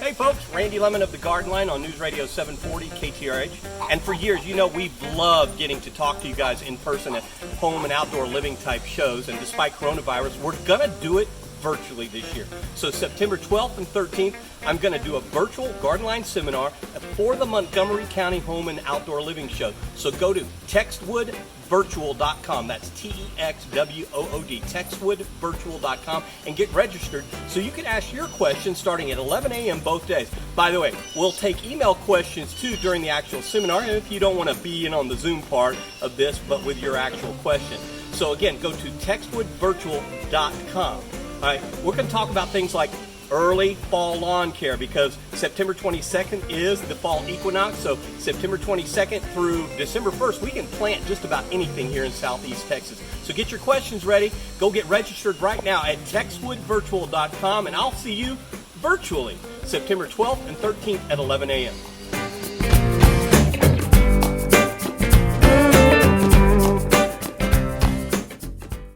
Hey folks, Randy Lemmon of the Garden Line on News Radio 740 KTRH. And for years, you know, we've loved getting to talk to you guys in person at home and outdoor living type shows. And despite coronavirus, we're going to do it virtually this year. So September 12th and 13th, I'm going to do a virtual GardenLine seminar for the Montgomery County Home and Outdoor Living Show. So go to textwoodvirtual.com. That's TEXWOOD, textwoodvirtual.com, and get registered so you can ask your questions starting at 11 a.m. both days. By the way, we'll take email questions too during the actual seminar, and if you don't want to be in on the Zoom part of this, but with your actual question. So again, go to textwoodvirtual.com. All right, we're going to talk about things like early fall lawn care because September 22nd is the fall equinox. So September 22nd through December 1st, we can plant just about anything here in Southeast Texas. So get your questions ready. Go get registered right now at textwoodvirtual.com, and I'll see you virtually September 12th and 13th at 11 a.m.